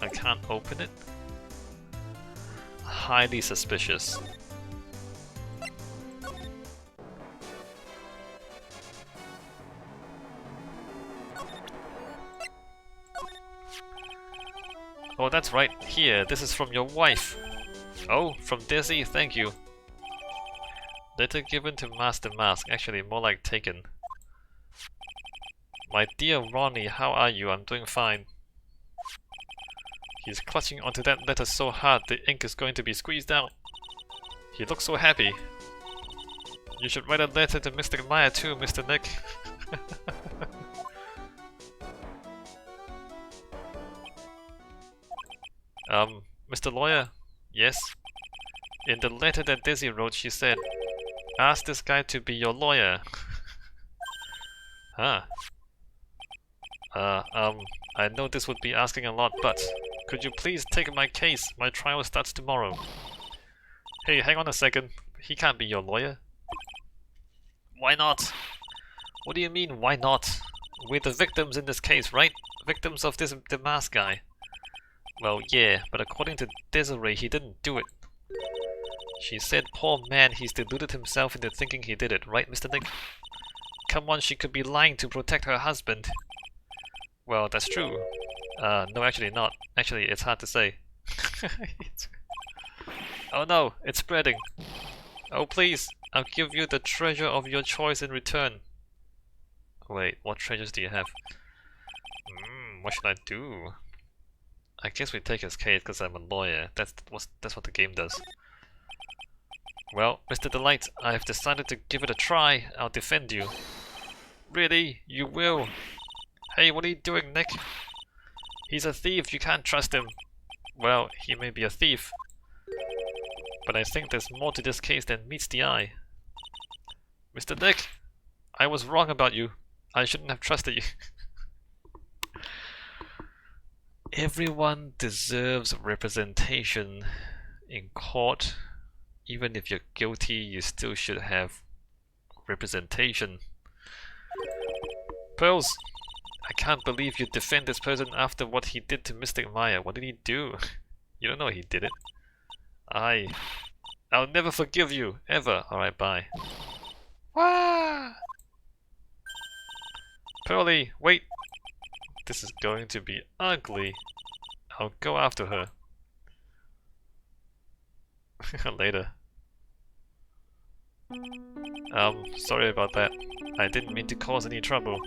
I can't open it? Highly suspicious. Oh, that's right. Here, this is from your wife. Oh, from Dizzy, thank you. Letter given to Master Mask. Actually, more like taken. My dear Ronnie, how are you? I'm doing fine. He's clutching onto that letter so hard the ink is going to be squeezed out. He looks so happy. You should write a letter to Mr. Maya too, Mr. Nick. Mr. Lawyer? Yes? In the letter that Dizzy wrote, she said, ask this guy to be your lawyer. Huh. I know this would be asking a lot, but could you please take my case? My trial starts tomorrow. Hey, hang on a second. He can't be your lawyer. Why not? What do you mean, why not? We're the victims in this case, right? Victims of the mask guy. Well, yeah, but according to Desiree, he didn't do it. She said, poor man, he's deluded himself into thinking he did it, right, Mr. Nick? Come on, she could be lying to protect her husband. Well, that's true. No, actually not. Actually, it's hard to say. Oh no, it's spreading. Oh please, I'll give you the treasure of your choice in return. Wait, what treasures do you have? What should I do? I guess we take his case because I'm a lawyer. That's what the game does. Well, Mr. Delight, I've decided to give it a try. I'll defend you. Really? You will? Hey, what are you doing, Nick? He's a thief, you can't trust him. Well, he may be a thief, but I think there's more to this case than meets the eye. Mr. Nick, I was wrong about you. I shouldn't have trusted you. Everyone deserves representation in court. Even if you're guilty, you still should have representation. Pearls, I can't believe you defend this person after what he did to Mystic Maya. What did he do? You don't know he did it. I'll never forgive you, ever. Alright, bye. Wah! Pearly, wait! This is going to be ugly. I'll go after her. Later. Sorry about that. I didn't mean to cause any trouble.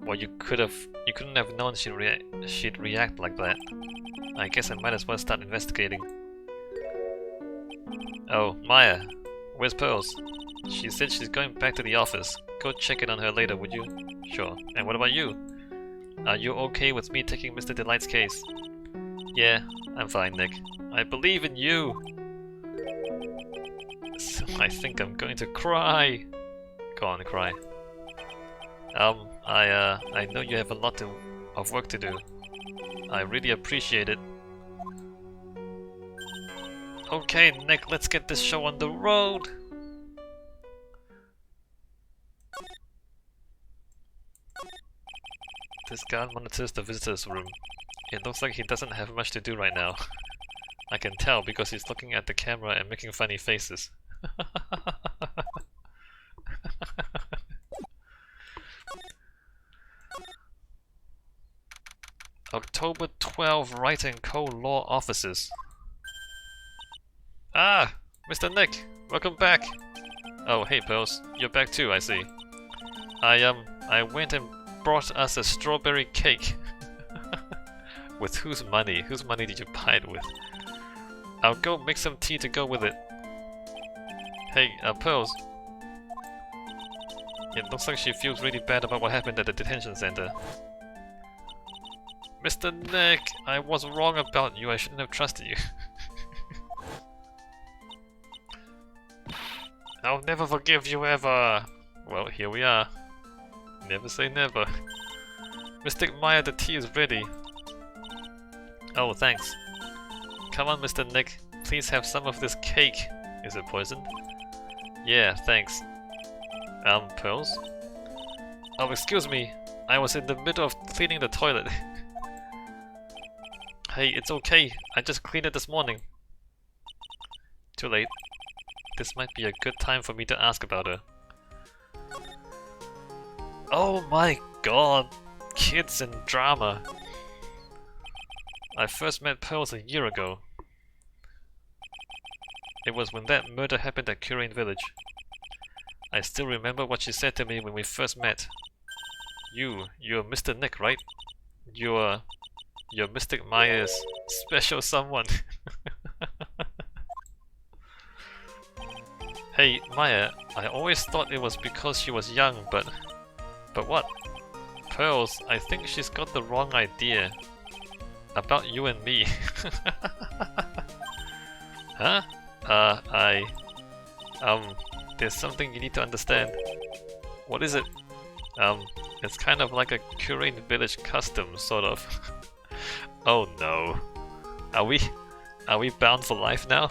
Well, you couldn't have known she'd react like that. I guess I might as well start investigating. Oh, Maya, where's Pearls? She said she's going back to the office. Go check in on her later, would you? Sure. And what about you? Are you okay with me taking Mr. Delight's case? Yeah, I'm fine, Nick. I believe in you! So I think I'm going to cry! Go on, cry. I know you have a lot of work to do. I really appreciate it. Okay, Nick, let's get this show on the road! This guy monitors the visitor's room. It looks like he doesn't have much to do right now. I can tell because he's looking at the camera and making funny faces. October 12, Wright & Co. Law Offices. Ah! Mr. Nick! Welcome back! Oh, hey Pearls. You're back too, I see. I went and brought us a strawberry cake. With whose money? Whose money did you buy it with? I'll go make some tea to go with it. Hey, Pearls. It looks like she feels really bad about what happened at the detention center. Mr. Nick, I was wrong about you. I shouldn't have trusted you. I'll never forgive you ever. Well, here we are. Never say never. Mystic Maya, the tea is ready. Oh, thanks. Come on, Mr. Nick. Please have some of this cake. Is it poisoned? Yeah, thanks. Pearls? Oh, excuse me. I was in the middle of cleaning the toilet. Hey, it's okay. I just cleaned it this morning. Too late. This might be a good time for me to ask about her. Oh my god! Kids and drama. I first met Pearls a year ago. It was when that murder happened at Kurain village. I still remember what she said to me when we first met. You're Mr. Nick, right? You're Mystic Maya's special someone. Hey, Maya, I always thought it was because she was young, but what? Pearls, I think she's got the wrong idea about you and me. Huh? There's something you need to understand. What is it? It's kind of like a Kurain village custom, sort of. Oh no. Are we bound for life now?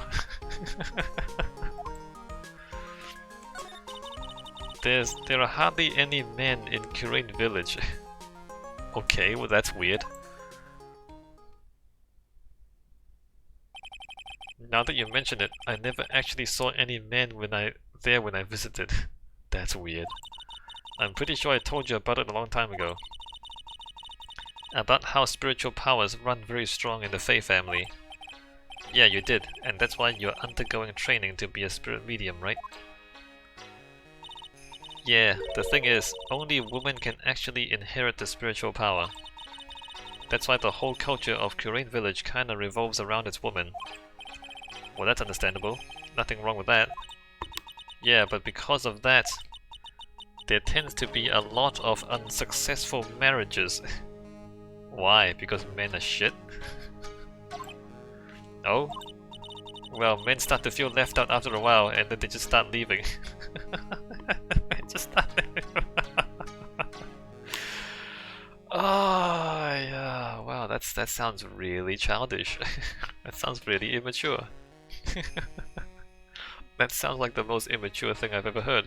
There are hardly any men in Kurain village. Okay, well that's weird. Now that you mention it, I never actually saw any men when I visited. That's weird. I'm pretty sure I told you about it a long time ago. About how spiritual powers run very strong in the Fae family. Yeah, you did, and that's why you're undergoing training to be a spirit medium, right? Yeah, the thing is, only women can actually inherit the spiritual power. That's why the whole culture of Kurain village kinda revolves around its woman. Well, that's understandable. Nothing wrong with that. Yeah, but because of that, there tends to be a lot of unsuccessful marriages. Why? Because men are shit? Oh? Well, men start to feel left out after a while, and then they just start leaving. They just start leaving. Oh, yeah. Wow, that sounds really childish. That sounds really immature. That sounds like the most immature thing I've ever heard.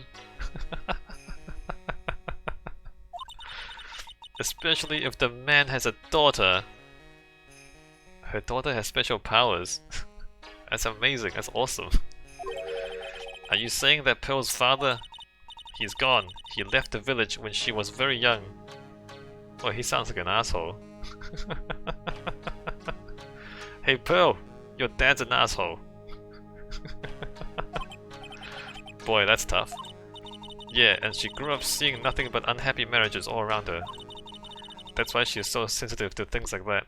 Especially if the man has a daughter. Her daughter has special powers. That's amazing, that's awesome. Are you saying that Pearl's father... He's gone. He left the village when she was very young. Well, he sounds like an asshole. Hey Pearl, your dad's an asshole. Boy, that's tough. Yeah, and she grew up seeing nothing but unhappy marriages all around her. That's why she's so sensitive to things like that.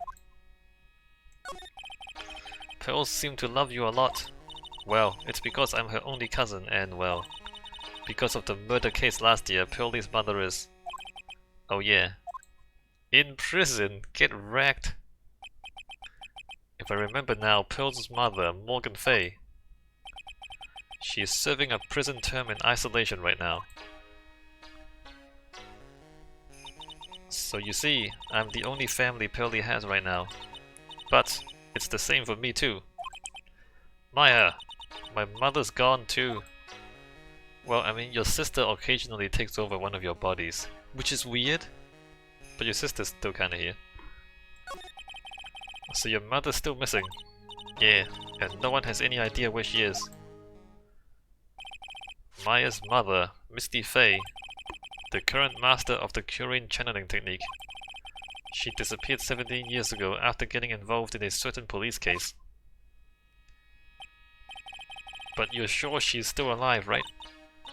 Pearls seem to love you a lot. Well, it's because I'm her only cousin and, well, because of the murder case last year, Pearlie's mother is... Oh yeah. In prison! Get wrecked! If I remember now, Pearl's mother, Morgan Fay. She is serving a prison term in isolation right now. So you see, I'm the only family Pearlie has right now. But it's the same for me too. Maya! My mother's gone too. Well, I mean, your sister occasionally takes over one of your bodies, which is weird, but your sister's still kinda here. So your mother's still missing. Yeah, and no one has any idea where she is. Maya's mother, Misty Fay, the current master of the Kurain channeling technique. She disappeared 17 years ago after getting involved in a certain police case. But you're sure she's still alive, right?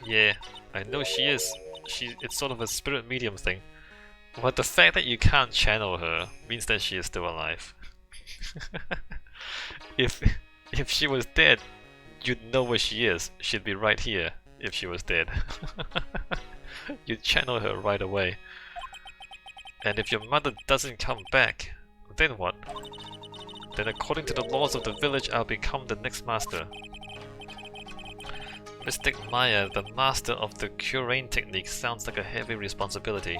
Yeah, I know she is. It's sort of a spirit medium thing. But the fact that you can't channel her means that she is still alive. If she was dead, you'd know where she is. She'd be right here if she was dead. You'd channel her right away. And if your mother doesn't come back, then what? Then according to the laws of the village, I'll become the next master. Mystic Maya, the master of the Kurain technique, sounds like a heavy responsibility.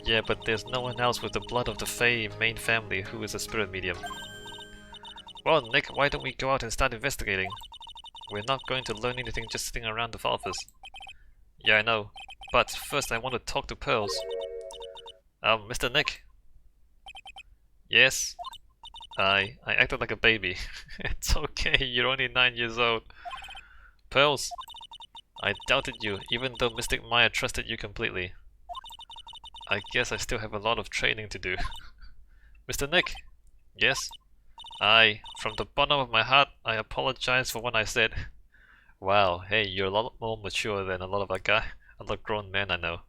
Yeah, but there's no one else with the blood of the Fae main family who is a spirit medium. Well, Nick, why don't we go out and start investigating? We're not going to learn anything just sitting around the office. Yeah, I know. But first I want to talk to Pearls. Mr. Nick? Yes? I acted like a baby. It's okay, you're only 9 years old. Pearls, I doubted you, even though Mystic Maya trusted you completely. I guess I still have a lot of training to do. Mr. Nick? Yes? From the bottom of my heart, I apologize for what I said. Wow, hey, you're a lot more mature than a lot of grown men I know.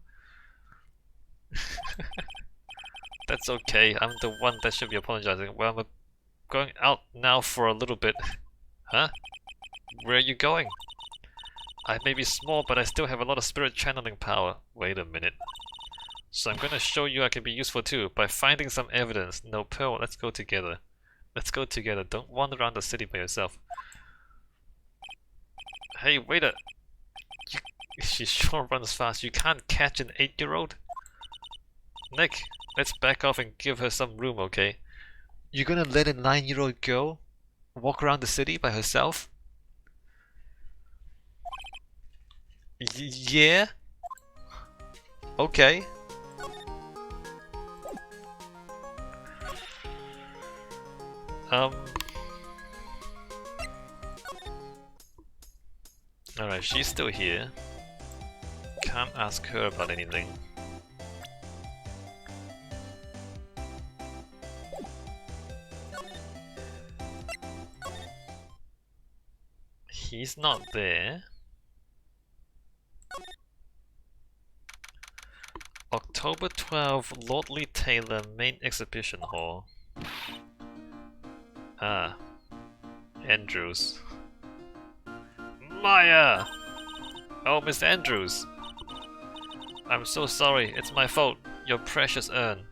That's okay, I'm the one that should be apologizing. Well, I'm going out now for a little bit. Huh? Where are you going? I may be small, but I still have a lot of spirit channeling power. Wait a minute. So I'm gonna show you I can be useful too, by finding some evidence. No, Pearl, let's go together. Let's go together, don't wander around the city by yourself. Hey, waiter! She sure runs fast, you can't catch an 8-year-old? Nick, let's back off and give her some room, okay? You gonna let a 9-year-old girl walk around the city by herself? Yeah? Okay. Alright, she's still here. Can't ask her about anything. He's not there. October 12, Lordly Taylor Main Exhibition Hall. Ah, Andrews. Maya! Oh, Miss Andrews! I'm so sorry, it's my fault. Your precious urn.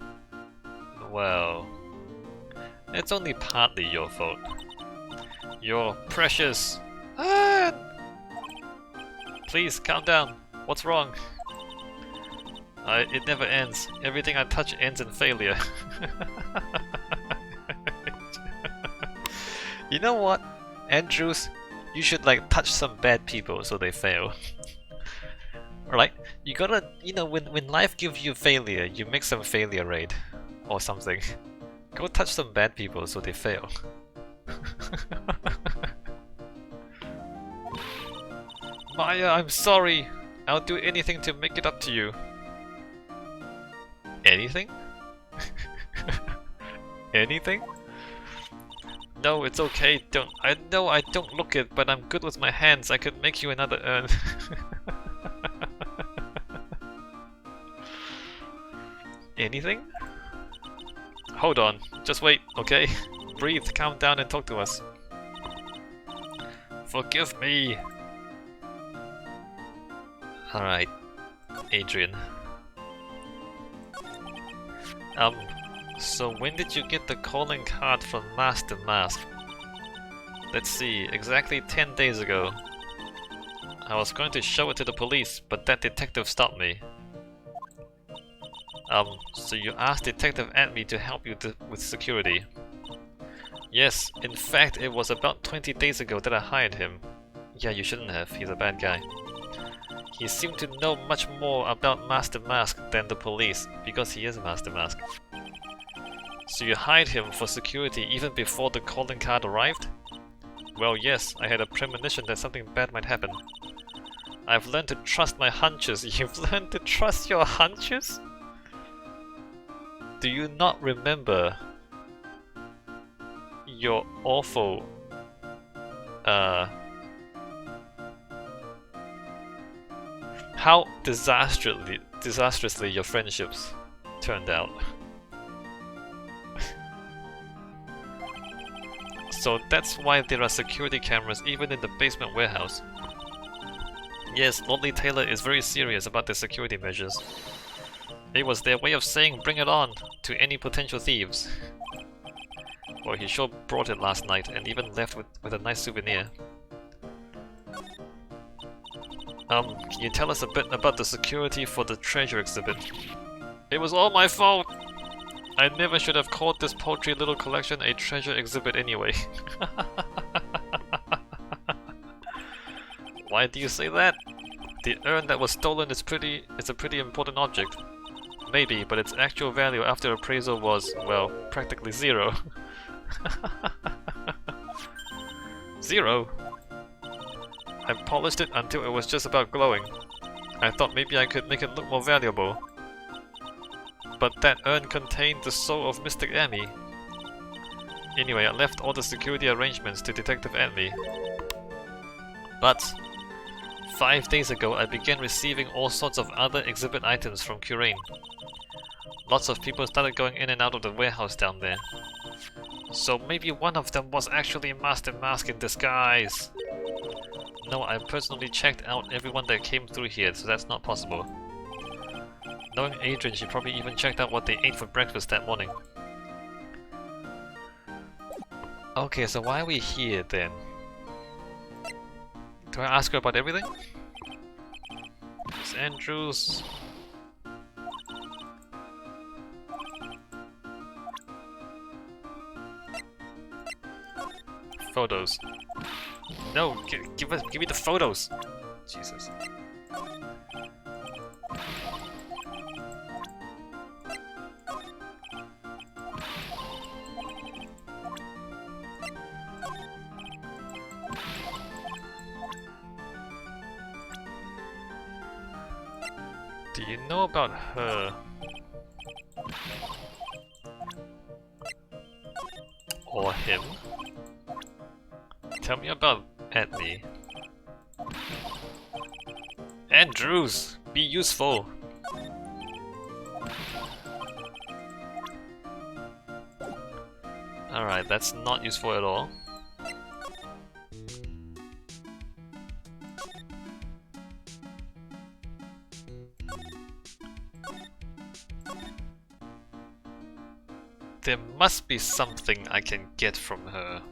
Well, it's only partly your fault. Your precious urn! Please, calm down. What's wrong? It never ends. Everything I touch ends in failure. You know what, Andrews? You should like touch some bad people so they fail. Right? You gotta, you know, when life gives you failure, you make some failure rate or something. Go touch some bad people so they fail. Maya, I'm sorry. I'll do anything to make it up to you. Anything? Anything? No, it's okay. I know I don't look it, but I'm good with my hands. I could make you another urn. Anything? Hold on. Just wait, okay? Breathe, calm down and talk to us. Forgive me. Alright, Adrian. So when did you get the calling card from Master Mask? Let's see, exactly 10 days ago. I was going to show it to the police, but that detective stopped me. So you asked Detective Atmey to help you with security? Yes, in fact it was about 20 days ago that I hired him. Yeah, you shouldn't have, he's a bad guy. He seemed to know much more about Master Mask than the police, because he is Master Mask. So you hired him for security even before the calling card arrived? Well, yes, I had a premonition that something bad might happen. I've learned to trust my hunches. You've learned to trust your hunches? Do you not remember your awful, how disastrously your friendships turned out? So that's why there are security cameras even in the basement warehouse. Yes, Lordly Taylor is very serious about their security measures. It was their way of saying bring it on to any potential thieves. Well, he sure brought it last night and even left with a nice souvenir. Can you tell us a bit about the security for the treasure exhibit? It was all my fault! I never should have called this paltry little collection a treasure exhibit anyway. Why do you say that? The urn that was stolen is a pretty important object. Maybe, but its actual value after appraisal was, well, practically zero. 0. I polished it until it was just about glowing. I thought maybe I could make it look more valuable. But that urn contained the soul of Mystic Atmey. Anyway, I left all the security arrangements to Detective Atmey. But 5 days ago, I began receiving all sorts of other exhibit items from Kurain. Lots of people started going in and out of the warehouse down there. So maybe one of them was actually Master Mask in disguise. No, I personally checked out everyone that came through here, so that's not possible. Knowing Adrian, she probably even checked out what they ate for breakfast that morning. Okay, so why are we here then? Do I ask her about everything? Miss Andrews. Photos. No, give me the photos. Jesus. Do you know about her? Or him? Tell me about Atmey. Andrews! Be useful! Alright, that's not useful at all. There must be something I can get from her.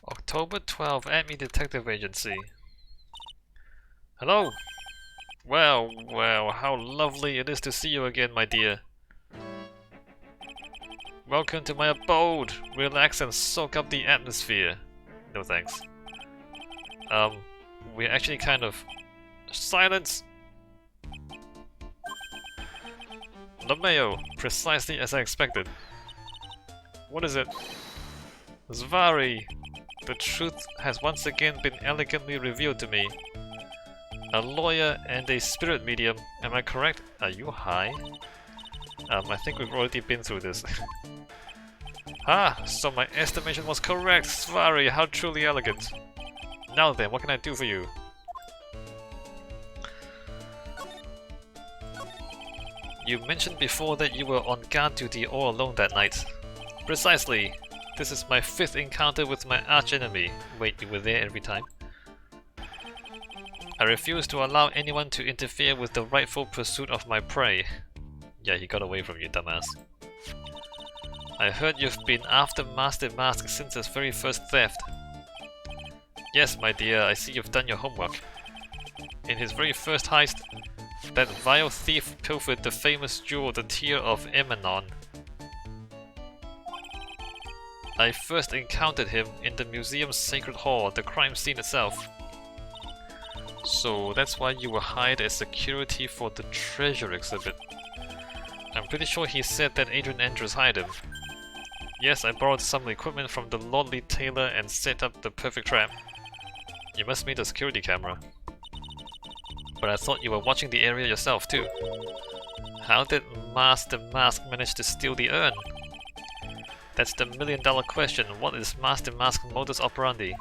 October 12, Atmey Detective Agency. Hello! Well, how lovely it is to see you again, my dear. Welcome to my abode! Relax and soak up the atmosphere. No thanks. We're actually kind of... Silence! LeMayo, precisely as I expected. What is it? Zvari! The truth has once again been elegantly revealed to me. A lawyer and a spirit medium, am I correct? Are you high? I think we've already been through this. Ah, so my estimation was correct, Zvari, how truly elegant. Now then, what can I do for you? You mentioned before that you were on guard duty all alone that night. Precisely. This is my 5th encounter with my archenemy. Wait, you were there every time? I refuse to allow anyone to interfere with the rightful pursuit of my prey. Yeah, he got away from you, dumbass. I heard you've been after Master Mask since his very first theft. Yes, my dear, I see you've done your homework. In his very first heist, that vile thief pilfered the famous jewel, the Tear of Emanon. I first encountered him in the museum's sacred hall, the crime scene itself. So that's why you were hired as security for the treasure exhibit. I'm pretty sure he said that Adrian Andrews hired him. Yes, I borrowed some equipment from the lordly tailor and set up the perfect trap. You must mean the security camera. But I thought you were watching the area yourself too. How did Master Mask manage to steal the urn? That's the million-dollar question. What is Master Mask's modus operandi?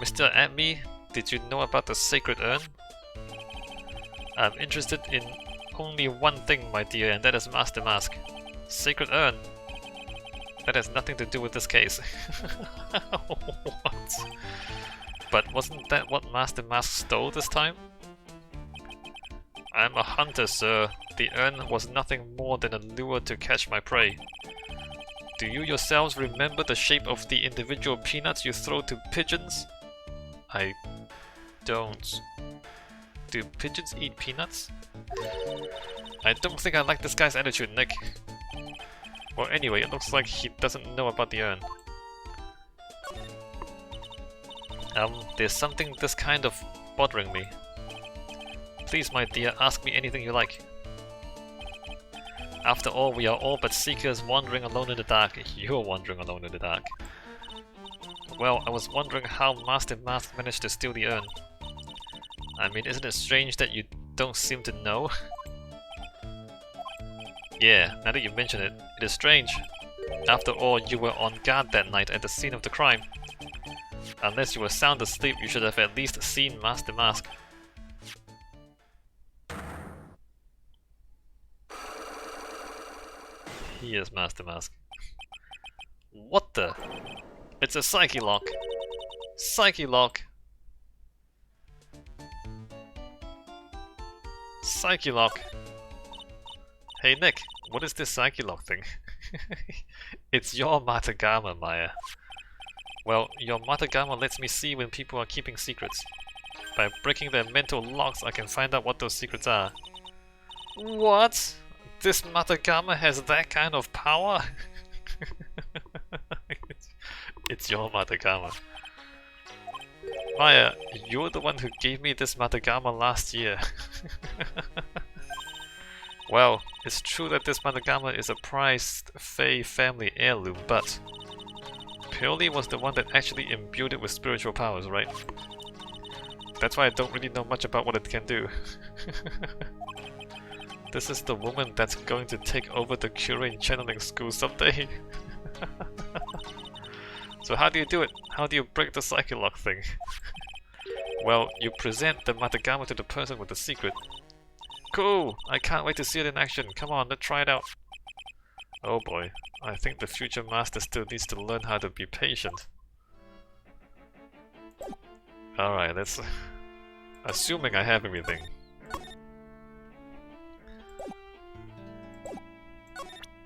Mr. Atmey, did you know about the sacred urn? I'm interested in only one thing, my dear, and that is Master Mask. Sacred urn? That has nothing to do with this case. What? But wasn't that what Master Mask stole this time? I'm a hunter, sir. The urn was nothing more than a lure to catch my prey. Do you yourselves remember the shape of the individual peanuts you throw to pigeons? I don't. Do pigeons eat peanuts? I don't think I like this guy's attitude, Nick. Well, anyway, it looks like he doesn't know about the urn. There's something this kind of bothering me. Please, my dear, ask me anything you like. After all, we are all but seekers wandering alone in the dark. You're wandering alone in the dark. Well, I was wondering how Master Mask managed to steal the urn. I mean, isn't it strange that you don't seem to know? Yeah, now that you mention it, it is strange. After all, you were on guard that night at the scene of the crime. Unless you were sound asleep, you should have at least seen Master Mask. He is Master Mask. What the? It's a Psyche Lock! Psyche Lock! Psyche Lock! Hey Nick, what is this Psyche Lock thing? It's your Matagama, Maya. Well, your Matagama lets me see when people are keeping secrets. By breaking their mental locks, I can find out what those secrets are. What? This Matagama has that kind of power? It's your Matagama. Maya, you're the one who gave me this Matagama last year. Well, it's true that this Matagama is a prized Fey family heirloom, but Pearly was the one that actually imbued it with spiritual powers, right? That's why I don't really know much about what it can do. This is the woman that's going to take over the Kurain channeling school someday. So how do you do it? How do you break the Psyche Lock thing? Well, you present the Matagama to the person with the secret. Cool! I can't wait to see it in action. Come on, let's try it out. Oh boy, I think the future master still needs to learn how to be patient. Alright, let's... Assuming I have everything.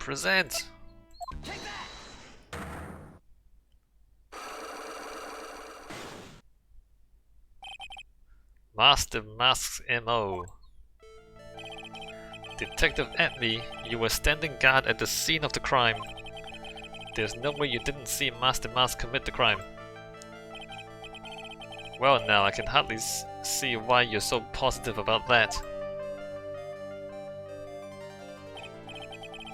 Present! Master Mask's MO. Detective Atmey, you were standing guard at the scene of the crime. There's no way you didn't see Master Mask commit the crime. Well now, I can hardly see why you're so positive about that.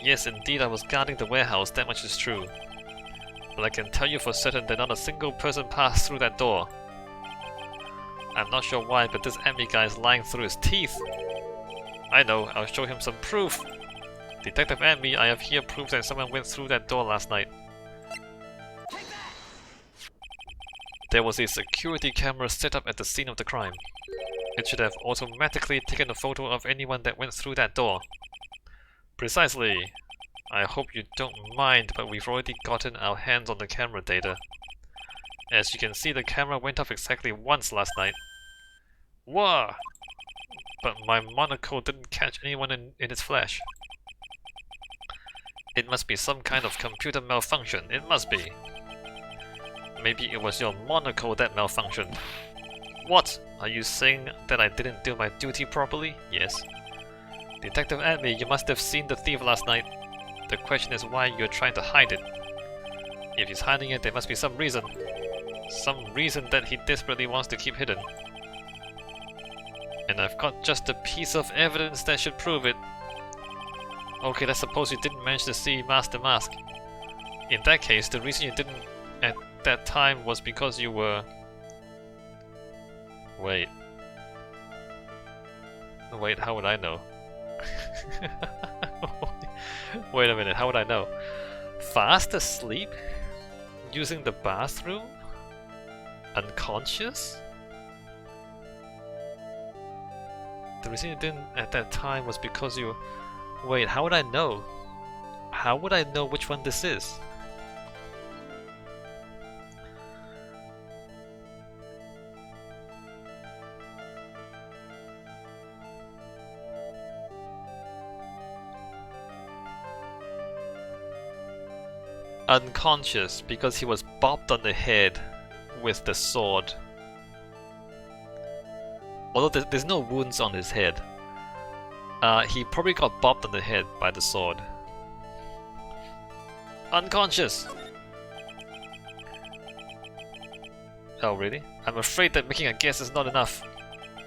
Yes, indeed I was guarding the warehouse, that much is true. But I can tell you for certain that not a single person passed through that door. I'm not sure why, but this Atmey guy is lying through his teeth. I know, I'll show him some proof. Detective Atmey, I have here proof that someone went through that door last night. There was a security camera set up at the scene of the crime. It should have automatically taken a photo of anyone that went through that door. Precisely. I hope you don't mind, but we've already gotten our hands on the camera data. As you can see, the camera went off exactly once last night. Whoa! But my monocle didn't catch anyone in its flash. It must be some kind of computer malfunction, it must be. Maybe it was your monocle that malfunctioned. What? Are you saying that I didn't do my duty properly? Yes. Detective Atmey, you must have seen the thief last night. The question is why you're trying to hide it. If he's hiding it, there must be some reason. Some reason that he desperately wants to keep hidden. And I've got just a piece of evidence that should prove it. Okay, let's suppose you didn't manage to see Master Mask. In that case, the reason you didn't at that time was because you were... Wait, how would I know? Wait a minute, how would I know? Fast asleep? Using the bathroom? Unconscious? The reason you didn't at that time was because you... Wait, how would I know? How would I know which one this is? unconscious because he was bopped on the head with the sword. Although there's no wounds on his head. He probably got bopped on the head by the sword. Unconscious! Oh really? I'm afraid that making a guess is not enough.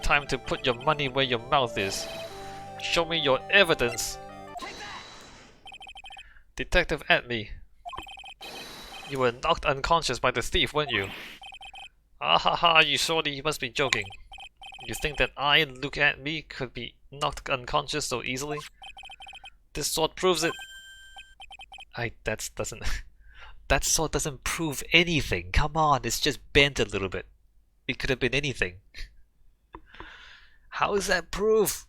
Time to put your money where your mouth is. Show me your evidence! Detective Atmey. You were knocked unconscious by the thief, weren't you? Ah ha ha, you surely must be joking. You think that I, Luke Atmey, could be knocked unconscious so easily? This sword proves it. That sword doesn't prove anything. Come on, it's just bent a little bit. It could have been anything. How is that proof?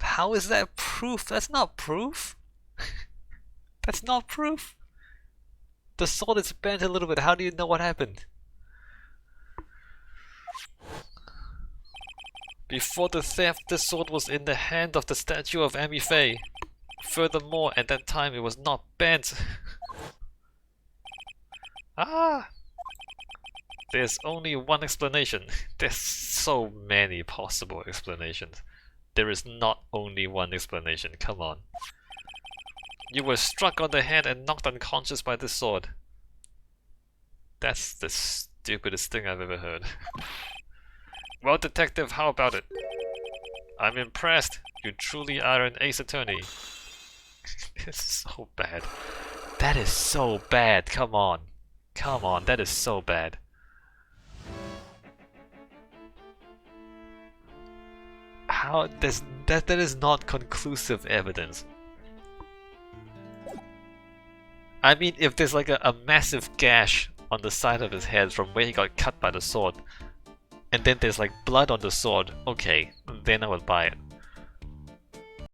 How is that proof? That's not proof. That's not proof. The sword is bent a little bit. How do you know what happened? Before the theft, this sword was in the hand of the statue of Amy Faye. Furthermore, at that time it was not bent. Ah! There's only one explanation. There's so many possible explanations. There is not only one explanation, come on. You were struck on the head and knocked unconscious by this sword. That's the stupidest thing I've ever heard. Well, detective, how about it? I'm impressed. You truly are an ace attorney. It's so bad. That is so bad, come on. Come on, that is so bad. How that is not conclusive evidence. I mean, if there's like a massive gash on the side of his head from where he got cut by the sword, and then there's like blood on the sword, okay, then I would buy it.